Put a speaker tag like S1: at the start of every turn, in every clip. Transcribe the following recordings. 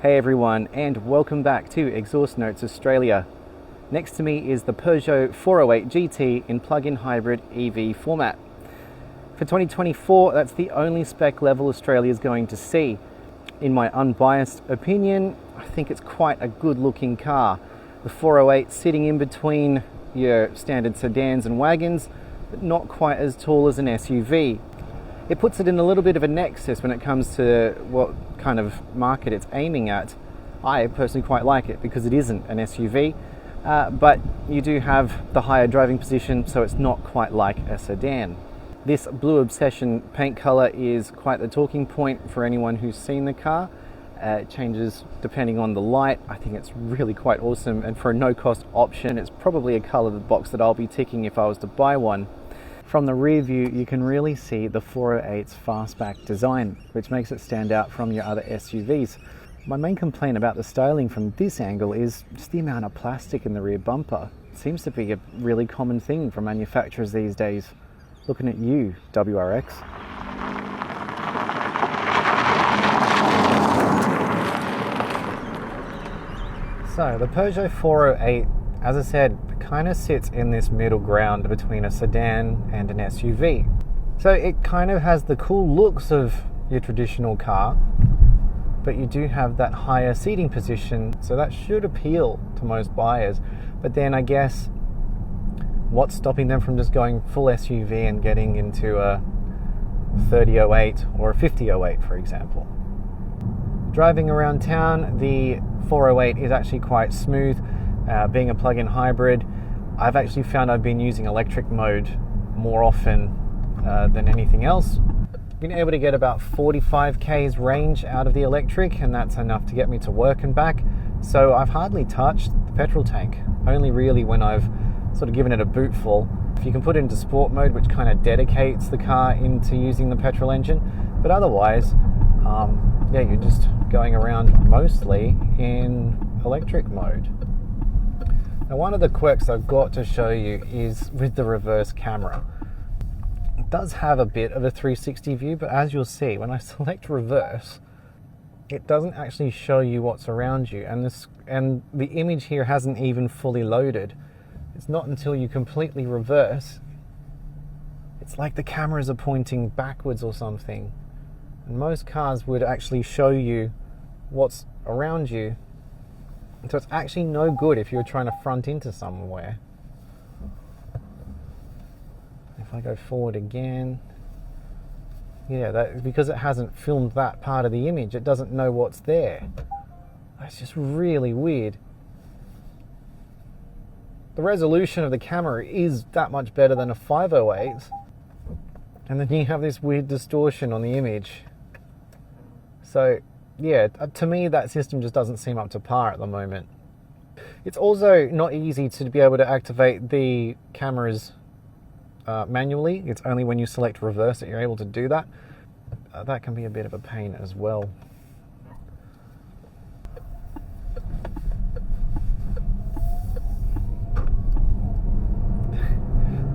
S1: Hey everyone, and welcome back to Exhaust Notes Australia. Next to me is the Peugeot 408 GT in plug-in hybrid EV format. For 2024, that's the only spec level Australia is going to see. In my unbiased opinion, I think it's quite a good looking car. The 408 sitting in between your standard sedans and wagons, but not quite as tall as an SUV. It puts it in a little bit of a nexus when it comes to what kind of market it's aiming at. I personally quite like it because it isn't an SUV, but you do have the higher driving position, so it's not quite like a sedan. This Blue Obsession paint color is quite the talking point for anyone who's seen the car. It changes depending on the light. I think it's really quite awesome, and for a no-cost option, it's probably a color box that I'll be ticking if I was to buy one. From the rear view, you can really see the 408's fastback design, which makes it stand out from your other SUVs. My main complaint about the styling from this angle is just the amount of plastic in the rear bumper. It seems to be a really common thing for manufacturers these days. Looking at you, WRX. So the Peugeot 408, as I said, kind of sits in this middle ground between a sedan and an SUV. So it kind of has the cool looks of your traditional car, but you do have that higher seating position, so that should appeal to most buyers. But then I guess what's stopping them from just going full SUV and getting into a 3008 or a 5008, for example? Driving around town, the 408 is actually quite smooth. Being a plug-in hybrid, I've actually found I've been using electric mode more often than anything else. Been able to get about 45 k's range out of the electric, and that's enough to get me to work and back. So I've hardly touched the petrol tank, only really when I've sort of given it a boot full. If you can put it into sport mode, which kind of dedicates the car into using the petrol engine, but otherwise, you're just going around mostly in electric mode. Now, one of the quirks I've got to show you is with the reverse camera. It does have a bit of a 360 view, but as you'll see, when I select reverse, it doesn't actually show you what's around you, and the image here hasn't even fully loaded. It's not until you completely reverse, it's like the cameras are pointing backwards or something. And most cars would actually show you what's around you. So it's actually no good if you're trying to front into somewhere. If I go forward again, because it hasn't filmed that part of the image, it doesn't know what's there. That's just really weird. The resolution of the camera is that much better than a 508, and then you have this weird distortion on the image. So yeah, to me that system just doesn't seem up to par at the moment. It's also not easy to be able to activate the cameras manually. It's only when you select reverse that you're able to do that. That can be a bit of a pain as well.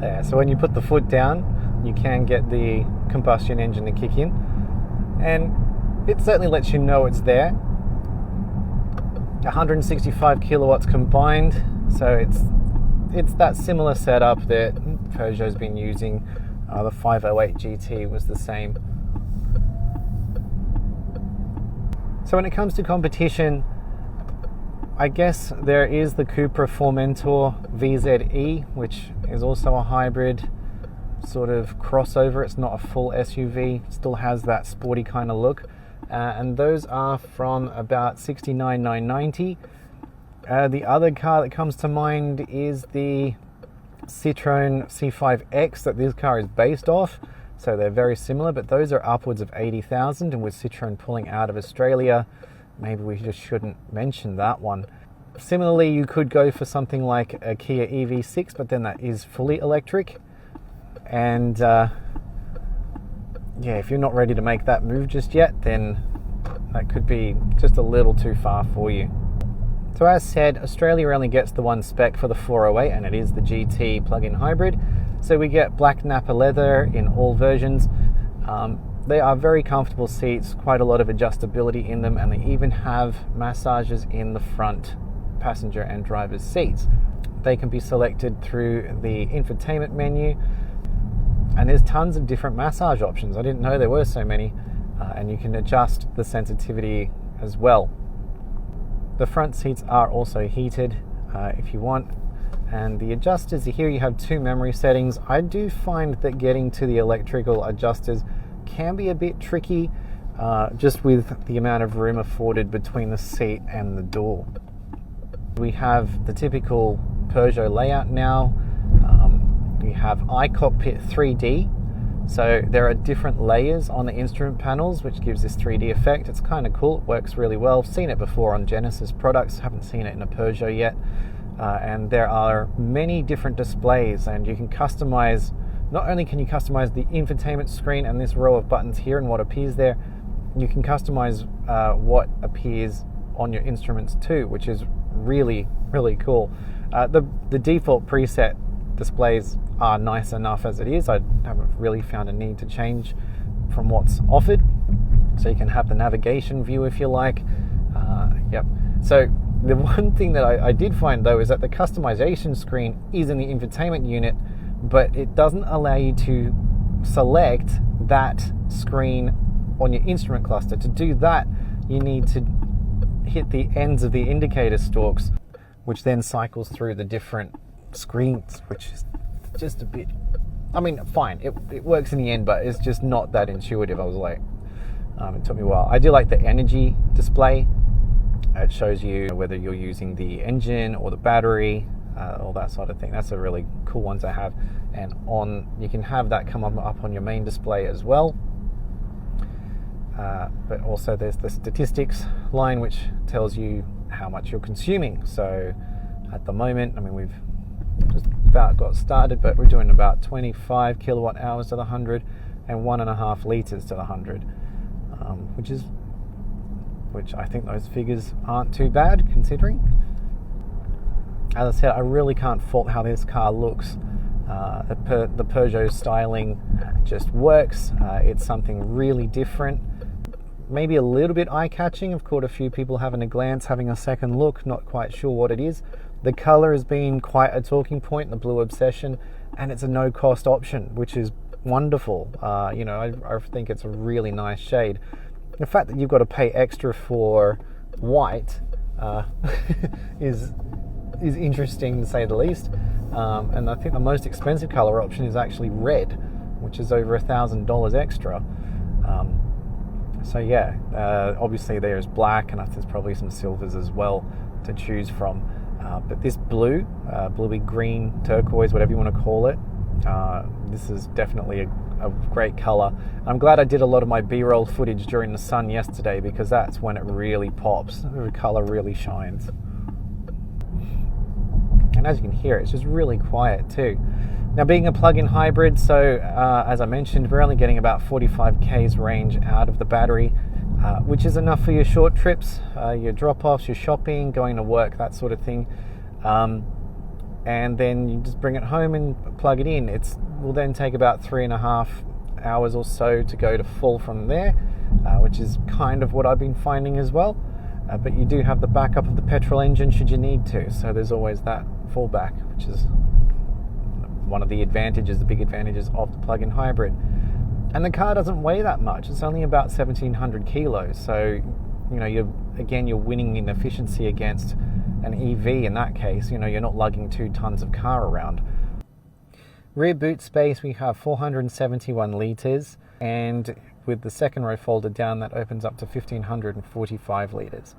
S1: There, so when you put the foot down, you can get the combustion engine to kick in, and it certainly lets you know it's there. 165 kilowatts combined, so it's that similar setup that Peugeot's been using. The 508 GT was the same. So when it comes to competition, I guess there is the Cupra Formentor VZE, which is also a hybrid sort of crossover. It's not a full SUV, still has that sporty kind of look. And those are from about $69,990. The other car that comes to mind is the Citroën C5X that this car is based off. So they're very similar, but those are upwards of $80,000, and with Citroën pulling out of Australia, maybe we just shouldn't mention that one. Similarly, you could go for something like a Kia EV6, but then that is fully electric. And if you're not ready to make that move just yet, then that could be just a little too far for you. So as said, Australia only gets the one spec for the 408, and it is the GT plug-in hybrid. So we get black Napa leather in all versions. They are very comfortable seats, quite a lot of adjustability in them, and they even have massages in the front passenger and driver's seats. They can be selected through the infotainment menu, and there's tons of different massage options. I didn't know there were so many, and you can adjust the sensitivity as well. The front seats are also heated if you want, and the adjusters here, you have 2 memory settings. I do find that getting to the electrical adjusters can be a bit tricky, just with the amount of room afforded between the seat and the door. We have the typical Peugeot layout now. We have iCockpit 3D, so there are different layers on the instrument panels, which gives this 3D effect. It's kind of cool. It works really well. I've seen it before on Genesis products, haven't seen it in a Peugeot yet. And there are many different displays, and you can customize. Not only can you customize the infotainment screen and this row of buttons here and what appears there, you can customize what appears on your instruments too, which is really, really cool. The default preset displays are nice enough as it is. I haven't really found a need to change from what's offered. So you can have the navigation view if you like. So the one thing that I did find though is that the customization screen is in the infotainment unit, but it doesn't allow you to select that screen on your instrument cluster. To do that, you need to hit the ends of the indicator stalks, which then cycles through the different screens, which is just a bit, I mean, fine, it works in the end, but it's just not that intuitive. I was like, it took me a while. I do like the energy display. It shows you whether you're using the engine or the battery, all that sort of thing. That's a really cool one to have. And you can have that come up on your main display as well. But also there's the statistics line, which tells you how much you're consuming. So at the moment, I mean, we've just about got started, but we're doing about 25 kilowatt hours to the 100 and 1.5 litres to the 100, which I think those figures aren't too bad considering. As I said, I really can't fault how this car looks. The Peugeot styling just works. It's something really different, maybe a little bit eye-catching. I've caught a few people having a glance, having a second look, not quite sure what it is. The colour has been quite a talking point, the Blue Obsession, and it's a no-cost option, which is wonderful. I think it's a really nice shade. The fact that you've got to pay extra for white is interesting to say the least. And I think the most expensive colour option is actually red, which is over $1,000 extra. Obviously there's black, and there's probably some silvers as well to choose from. But this blue, bluey green, turquoise, whatever you want to call it, this is definitely a great colour. I'm glad I did a lot of my B-roll footage during the sun yesterday, because that's when it really pops. The colour really shines. And as you can hear, it's just really quiet too. Now, being a plug-in hybrid, so as I mentioned, we're only getting about 45 k's range out of the battery, which is enough for your short trips, your drop-offs, your shopping, going to work, that sort of thing. And then you just bring it home and plug it in. It will then take about 3.5 hours or so to go to full from there, which is kind of what I've been finding as well. But you do have the backup of the petrol engine should you need to, so there's always that fallback, which is one of the advantages, the big advantages of the plug-in hybrid. And the car doesn't weigh that much. It's only about 1,700 kilos. So, you're winning in efficiency against an EV in that case. You're not lugging 2 tons of car around. Rear boot space, we have 471 litres. And with the second row folded down, that opens up to 1,545 litres.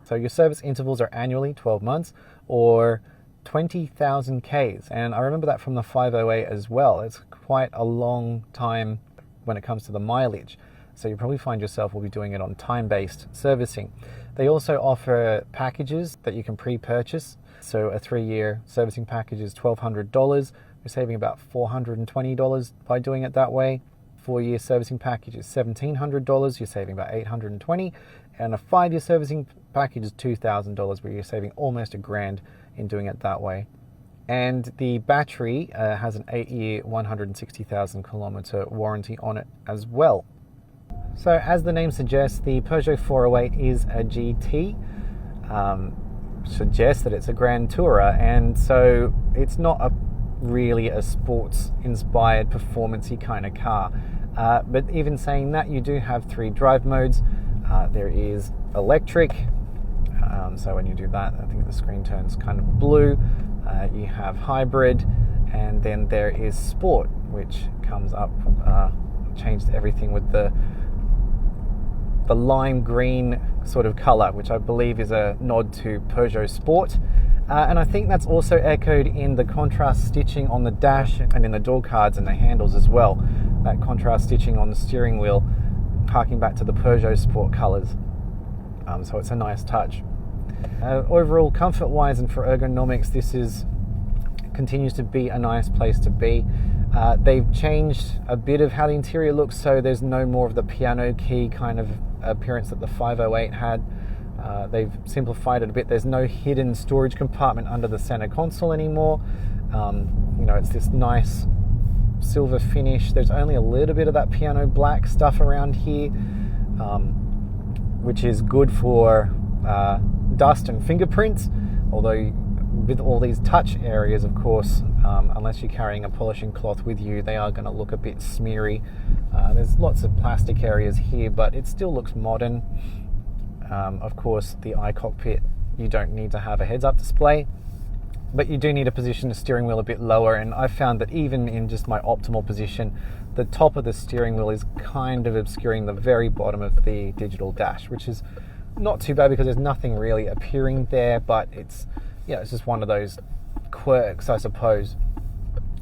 S1: So your service intervals are annually, 12 months, or 20,000 Ks. And I remember that from the 508 as well. It's quite a long time when it comes to the mileage. So you probably find yourself will be doing it on time-based servicing. They also offer packages that you can pre-purchase. So a 3-year servicing package is $1,200. You're saving about $420 by doing it that way. 4-year servicing package is $1,700. You're saving about $820. And a 5-year servicing package is $2,000, where you're saving almost $1,000 in doing it that way. And the battery has an 8-year, 160,000 kilometer warranty on it as well. So as the name suggests, the Peugeot 408 is a GT. Suggests that it's a Grand Tourer, and so it's not really a sports-inspired, performance-y kind of car. But even saying that, you do have 3 drive modes. There is electric, so when you do that, I think the screen turns kind of blue. You have hybrid, and then there is sport, which comes up, changed everything with the lime green sort of colour, which I believe is a nod to Peugeot Sport. And I think that's also echoed in the contrast stitching on the dash and in the door cards and the handles as well. That contrast stitching on the steering wheel, harking back to the Peugeot Sport colours. So it's a nice touch. Overall, comfort-wise and for ergonomics, this continues to be a nice place to be. They've changed a bit of how the interior looks, so there's no more of the piano key kind of appearance that the 508 had. They've simplified it a bit. There's no hidden storage compartment under the center console anymore. It's this nice silver finish. There's only a little bit of that piano black stuff around here, which is good for dust and fingerprints, although with all these touch areas, of course, unless you're carrying a polishing cloth with you, they are going to look a bit smeary. There's lots of plastic areas here, but it still looks modern. Of course, the iCockpit, you don't need to have a heads-up display, but you do need to position the steering wheel a bit lower, and I found that even in just my optimal position, the top of the steering wheel is kind of obscuring the very bottom of the digital dash, which is not too bad because there's nothing really appearing there, but it's just one of those quirks, I suppose.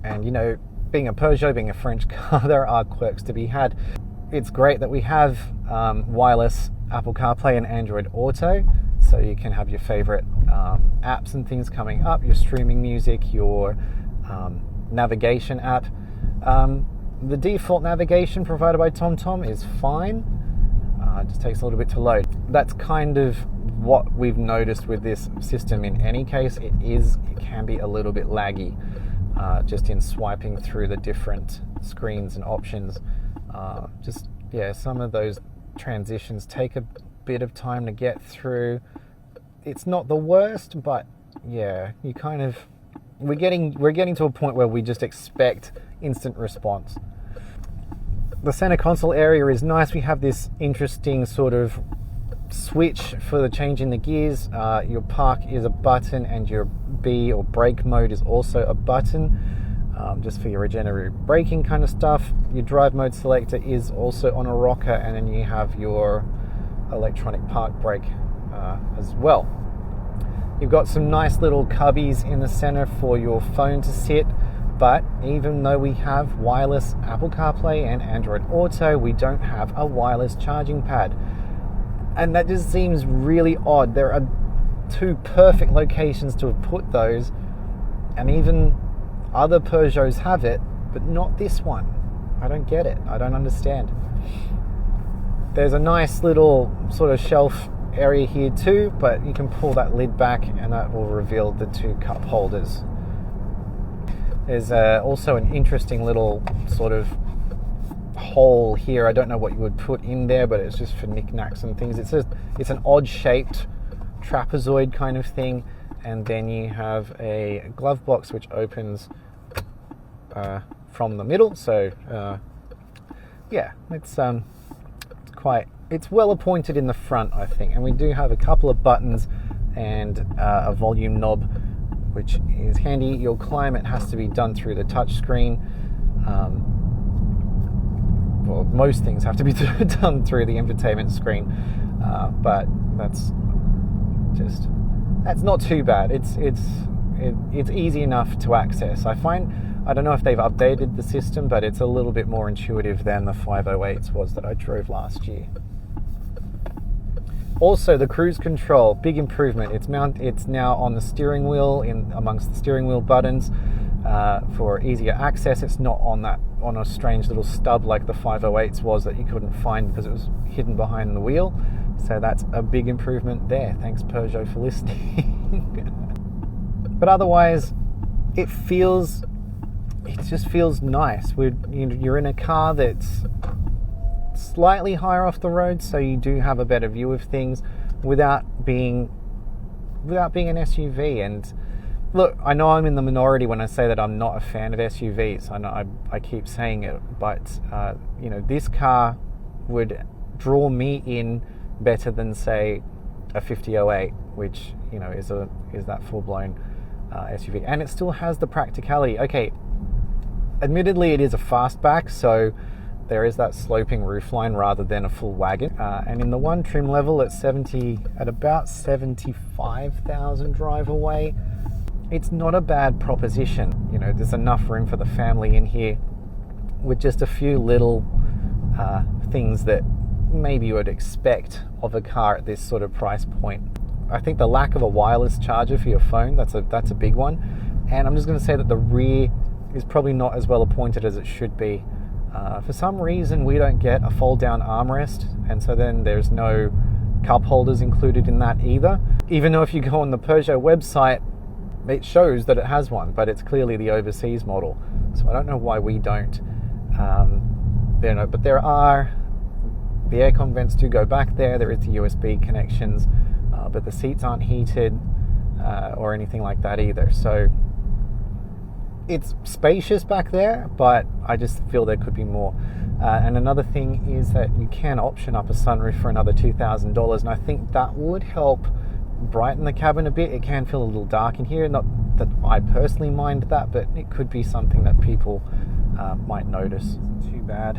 S1: And being a Peugeot, being a French car, there are quirks to be had. It's great that we have wireless Apple CarPlay and Android Auto, so you can have your favorite apps and things coming up, your streaming music, your navigation app. The default navigation provided by TomTom is fine. It just takes a little bit to load. That's kind of what we've noticed with this system in any case. It can be a little bit laggy just in swiping through the different screens and options. Some of those transitions take a bit of time to get through. It's not the worst, but we're getting to a point where we just expect instant response. The center console area is nice. We have this interesting sort of switch for the change in the gears. Your park is a button, and your B or brake mode is also a button, just for your regenerative braking kind of stuff. Your drive mode selector is also on a rocker, and then you have your electronic park brake as well. You've got some nice little cubbies in the center for your phone to sit, but even though we have wireless Apple CarPlay and Android Auto, we don't have a wireless charging pad. And that just seems really odd. There are 2 perfect locations to have put those, and even other Peugeots have it, but not this one. I don't get it. I don't understand. There's a nice little sort of shelf area here too, but you can pull that lid back and that will reveal the 2 cup holders. There's also an interesting little sort of hole here. I don't know what you would put in there, but it's just for knickknacks and things. It's an odd shaped trapezoid kind of thing, and then you have a glove box which opens from the middle. So it's well appointed in the front, I think. And we do have a couple of buttons and a volume knob, which is handy. Your climate has to be done through the touch screen. Most things have to be done through the infotainment screen, but that's not too bad. It's easy enough to access. I don't know if they've updated the system, but it's a little bit more intuitive than the 508s was that I drove last year. Also, the cruise control, big improvement. It's now on the steering wheel, amongst the steering wheel buttons for easier access. It's not on a strange little stub like the 508s was that you couldn't find because it was hidden behind the wheel. So that's a big improvement there. Thanks, Peugeot, for listening. But otherwise, it just feels nice. You're in a car that's slightly higher off the road, so you do have a better view of things without being an SUV. And look, I know I'm in the minority when I say that I'm not a fan of SUVs. I know I keep saying it, but this car would draw me in better than, say, a 5008, which is that full-blown SUV, and it still has the practicality. Okay, admittedly, it is a fastback, so there is that sloping roofline rather than a full wagon. And in the one trim level at about 75,000 drive away, it's not a bad proposition. There's enough room for the family in here with just a few little things that maybe you would expect of a car at this sort of price point. I think the lack of a wireless charger for your phone, that's a big one. And I'm just going to say that the rear is probably not as well appointed as it should be. For some reason, we don't get a fold-down armrest, and so then there's no cup holders included in that either. Even though if you go on the Peugeot website, it shows that it has one, but it's clearly the overseas model. So I don't know why we don't. But the aircon vents do go back there. There is the USB connections, but the seats aren't heated or anything like that either. So it's spacious back there, but I just feel there could be more. And another thing is that you can option up a sunroof for another $2,000, and I think that would help brighten the cabin a bit. It can feel a little dark in here. Not that I personally mind that, but it could be something that people might notice. Too bad.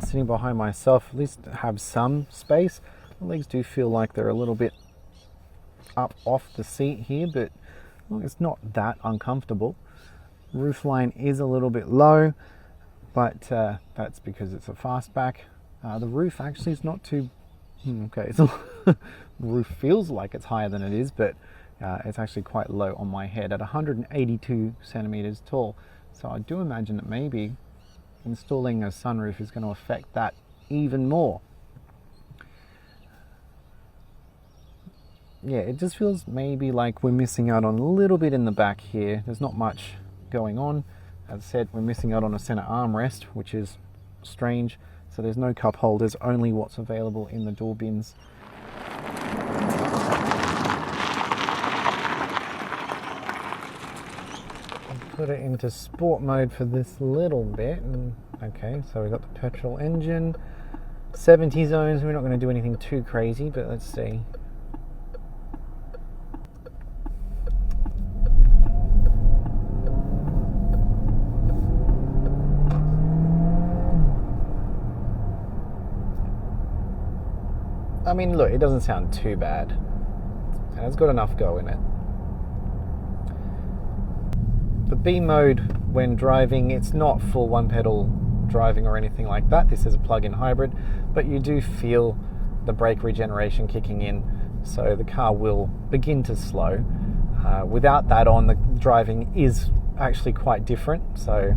S1: Sitting behind myself, at least have some space. The legs do feel like they're a little bit up off the seat here, but it's not that uncomfortable. Roofline is a little bit low, but that's because it's a fastback. The roof actually is not too... Okay, the roof feels like it's higher than it is, but it's actually quite low on my head at 182 centimeters tall. So I do imagine that maybe installing a sunroof is going to affect that even more. Yeah, it just feels maybe like we're missing out on a little bit in the back here. There's not much going on. As I said, we're missing out on a center armrest, which is strange. So there's no cup holders, only what's available in the door bins. Put it into sport mode for this little bit, and okay, so we've got the petrol engine, 70 zones. We're not going to do anything too crazy, but let's see. I mean, look, it doesn't sound too bad, and it's got enough go in it. The B mode when driving, it's not full one pedal driving or anything like that. This is a plug-in hybrid, but you do feel the brake regeneration kicking in, so the car will begin to slow. Without that on, the driving is actually quite different, so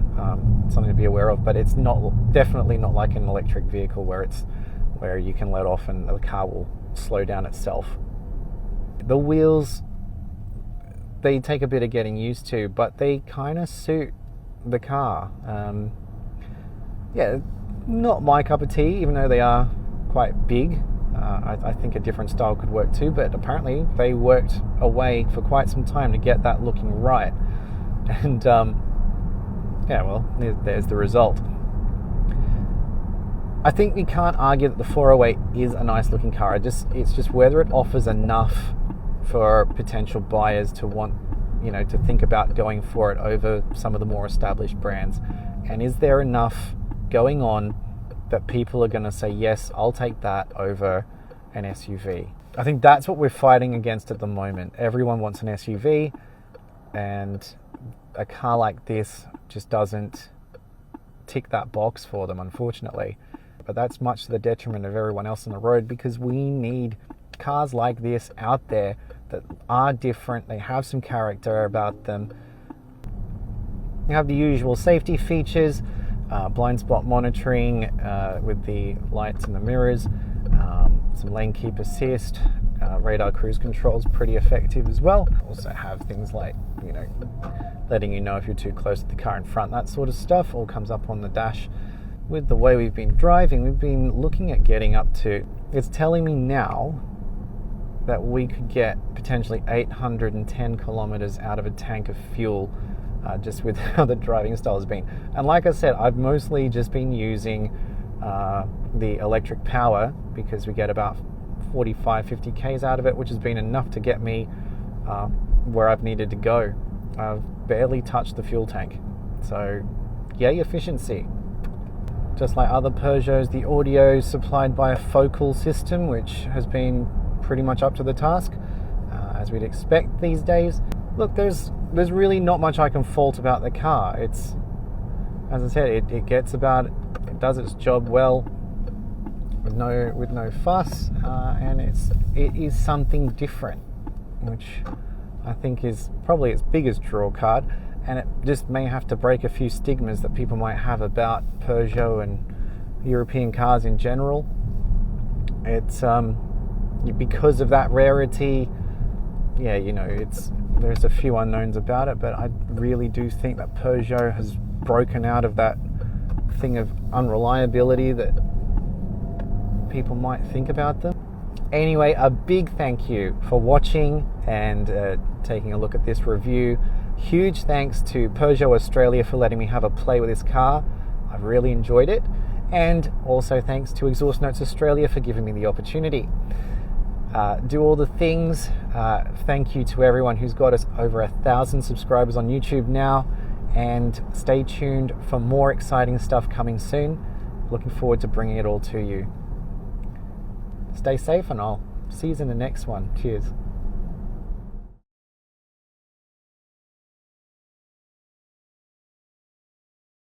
S1: something to be aware of, but it's definitely not like an electric vehicle where you can let off and the car will slow down itself. The wheels, they take a bit of getting used to, but they kind of suit the car. Yeah, not my cup of tea, even though they are quite big. I think a different style could work too, but apparently they worked away for quite some time to get that looking right. And yeah, well, there's the result. I think we can't argue that the 408 is a nice looking car. It's just whether it offers enough for potential buyers to want, to think about going for it over some of the more established brands. And is there enough going on that people are going to say, yes, I'll take that over an SUV? I think that's what we're fighting against at the moment. Everyone wants an SUV, and a car like this just doesn't tick that box for them, unfortunately. But that's much to the detriment of everyone else on the road, because we need cars like this out there that are different. They have some character about them. You have the usual safety features, blind spot monitoring with the lights and the mirrors, some lane keep assist, radar cruise control is pretty effective as well. Also have things like, letting you know if you're too close to the car in front, that sort of stuff all comes up on the dash. with the way we've been driving, we've been looking at getting up to, it's telling me now that we could get potentially 810 kilometers out of a tank of fuel just with how the driving style has been. And like I said, I've mostly just been using the electric power because we get about 45-50 Ks out of it, which has been enough to get me where I've needed to go. I've barely touched the fuel tank. So yay efficiency. Just like other Peugeots, the audio is supplied by a focal system, which has been pretty much up to the task, as we'd expect these days. Look, there's really not much I can fault about the car. It's, as I said, it does its job well with no fuss, and it is something different, which I think is probably its biggest draw card. And it just may have to break a few stigmas that people might have about Peugeot and European cars in general. It's because of that rarity, yeah, there's a few unknowns about it, but I really do think that Peugeot has broken out of that thing of unreliability that people might think about them. Anyway, a big thank you for watching and taking a look at this review. Huge thanks to Peugeot Australia for letting me have a play with this car. I've really enjoyed it. And also thanks to Exhaust Notes Australia for giving me the opportunity. Do all the things. Thank you to everyone who's got us over 1,000 subscribers on YouTube now. And stay tuned for more exciting stuff coming soon. Looking forward to bringing it all to you. Stay safe, and I'll see you in the next one. Cheers.